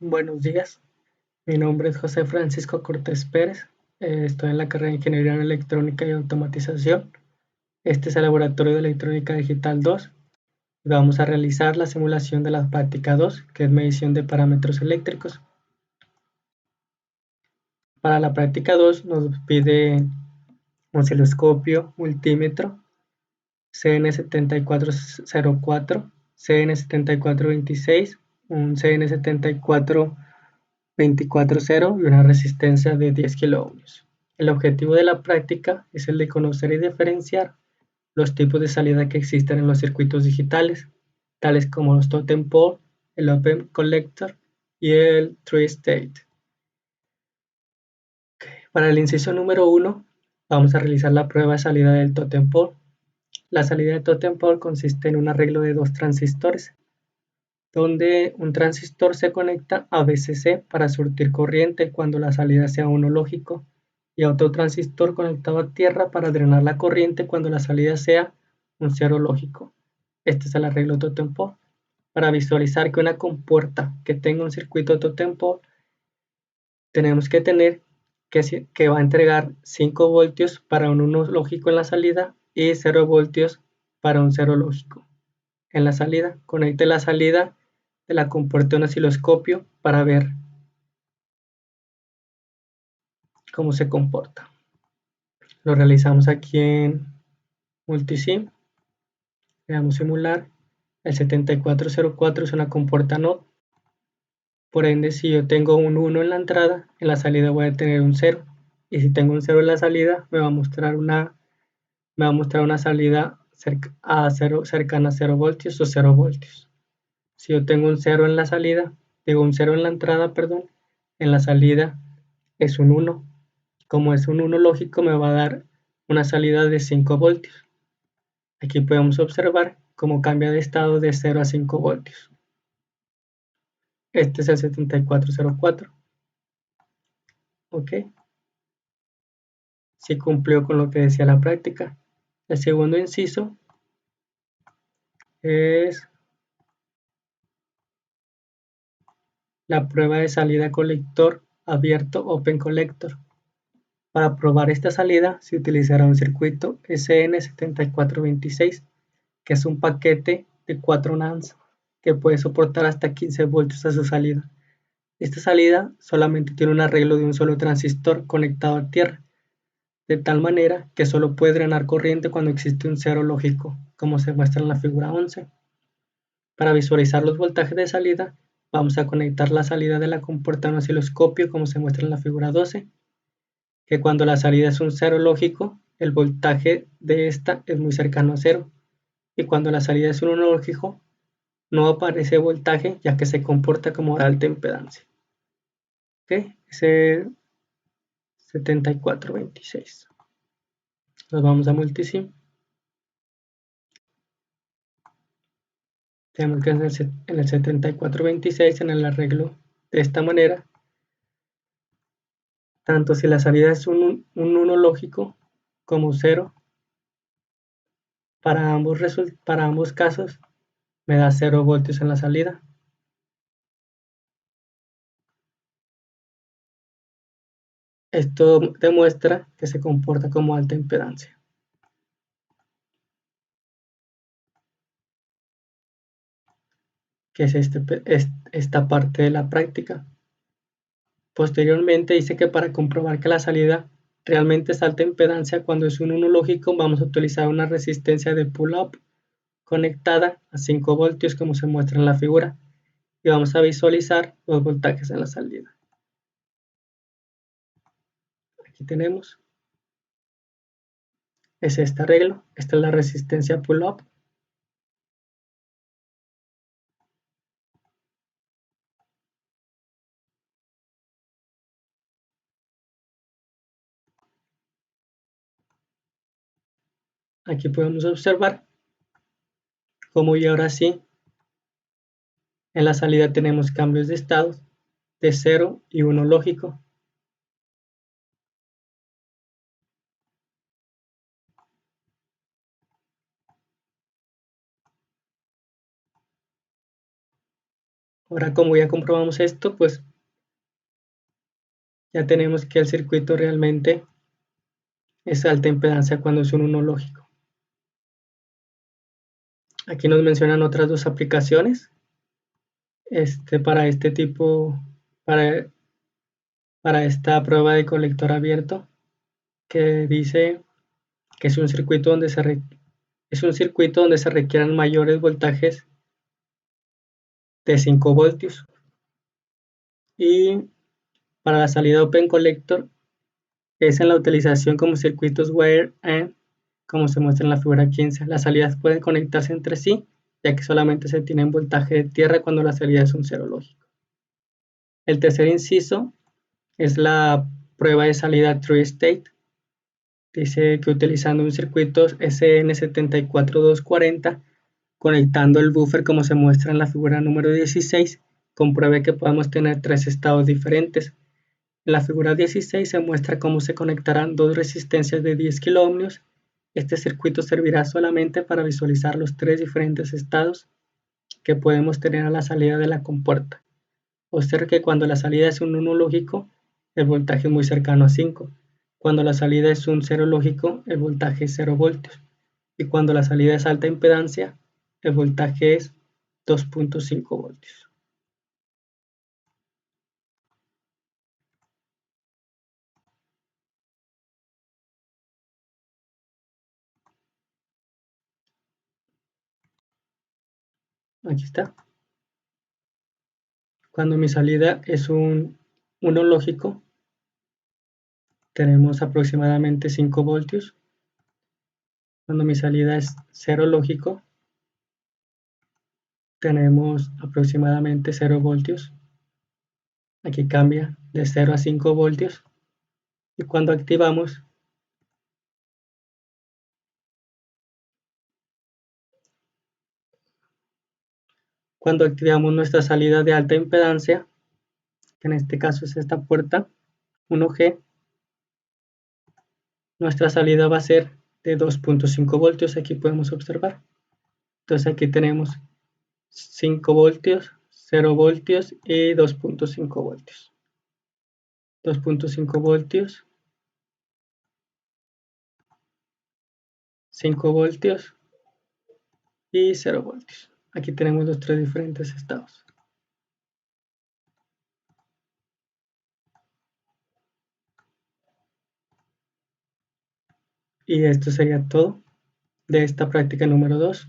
Buenos días. Mi nombre es José Francisco Cortés Pérez. Estoy en la carrera de Ingeniería en Electrónica y Automatización. Este es el Laboratorio de Electrónica Digital 2. Vamos a realizar la simulación de la práctica 2, que es medición de parámetros eléctricos. Para la práctica 2 nos pide un osciloscopio, multímetro, CN7404, CN7426, un CN7424.0 y una resistencia de 10 kiloohmios. El objetivo de la práctica es el de conocer y diferenciar los tipos de salida que existen en los circuitos digitales, tales como los totem pole, el open collector y el tree state. Para el inciso número 1 vamos a realizar la prueba de salida del totem pole. La salida de totem pole consiste en un arreglo de dos transistores, donde un transistor se conecta a VCC para surtir corriente cuando la salida sea uno lógico y a otro transistor conectado a tierra para drenar la corriente cuando la salida sea un cero lógico. Este es el arreglo totem pole. Para visualizar que una compuerta que tenga un circuito totem pole, tenemos que tener que va a entregar 5 voltios para un 1 lógico en la salida y 0 voltios para un 0 lógico en la salida. Conecte la salida de la compuerta a un osciloscopio para ver cómo se comporta. Lo realizamos aquí en Multisim. Le damos simular. El 7404 es una compuerta NOT. Por ende, si yo tengo un 1 en la entrada, en la salida voy a tener un 0. Y si tengo un 0 en la salida, me va a mostrar una salida cercana a 0 voltios o 0 voltios. Si yo tengo un 0 en la salida, un 0 en la entrada, perdón, en la salida es un 1. Como es un 1 lógico, me va a dar una salida de 5 voltios. Aquí podemos observar cómo cambia de estado de 0 a 5 voltios. Este es el 7404. Ok. Si cumplió con lo que decía la práctica. El segundo inciso es la prueba de salida colector abierto Open Collector. Para probar esta salida se utilizará un circuito SN7426, que es un paquete de 4 NANDs que puede soportar hasta 15 voltios a su salida. Esta salida solamente tiene un arreglo de un solo transistor conectado a tierra, de tal manera que solo puede drenar corriente cuando existe un cero lógico, como se muestra en la figura 11. Para visualizar los voltajes de salida, vamos a conectar la salida de la compuerta a un osciloscopio, como se muestra en la figura 12, que cuando la salida es un cero lógico, el voltaje de esta es muy cercano a cero, y cuando la salida es un 1 lógico, no aparece voltaje ya que se comporta como de alta impedancia. ¿Okay? Ese 7426. Nos vamos a Multisim. Tenemos que en el 7426 en el arreglo de esta manera, tanto si la salida es un 1 lógico como 0, para ambos casos me da 0 voltios en la salida. Esto demuestra que se comporta como alta impedancia. Que es esta parte de la práctica. Posteriormente dice que para comprobar que la salida realmente es alta impedancia cuando es un 1 lógico, vamos a utilizar una resistencia de pull-up conectada a 5 voltios como se muestra en la figura y vamos a visualizar los voltajes en la salida. Aquí tenemos, es este arreglo, esta es la resistencia pull-up. Aquí podemos observar cómo y ahora sí en la salida tenemos cambios de estados de 0 y 1 lógico. Ahora, como ya comprobamos esto, pues ya tenemos que el circuito realmente es alta impedancia cuando es un uno lógico. Aquí nos mencionan otras dos aplicaciones para este tipo, para, para esta prueba de colector abierto, que dice que es un circuito donde se requieran mayores voltajes de 5 voltios. Y para la salida Open Collector es en la utilización como circuitos wire and, como se muestra en la figura 15. Las salidas pueden conectarse entre sí, ya que solamente se tiene voltaje de tierra cuando la salida es un cero lógico. El tercer inciso es la prueba de salida True State. Dice que utilizando un circuito SN74240, conectando el buffer como se muestra en la figura número 16, compruebe que podemos tener tres estados diferentes. En la figura 16 se muestra cómo se conectarán dos resistencias de 10 kΩ. Este circuito servirá solamente para visualizar los tres diferentes estados que podemos tener a la salida de la compuerta. Observe que cuando la salida es un 1 lógico, el voltaje es muy cercano a 5. Cuando la salida es un 0 lógico, el voltaje es 0 voltios. Y cuando la salida es alta impedancia, el voltaje es 2.5 voltios. Aquí está. Cuando mi salida es un 1 lógico, tenemos aproximadamente 5 voltios. Cuando mi salida es 0 lógico, tenemos aproximadamente 0 voltios. Aquí cambia de 0 a 5 voltios. Y cuando activamos nuestra salida de alta impedancia, que en este caso es esta puerta 1G, nuestra salida va a ser de 2.5 voltios. Aquí podemos observar. Entonces aquí tenemos 5 voltios, 0 voltios y 2.5 voltios. 2.5 voltios, 5 voltios y 0 voltios. Aquí tenemos los tres diferentes estados. Y esto sería todo de esta práctica número 2.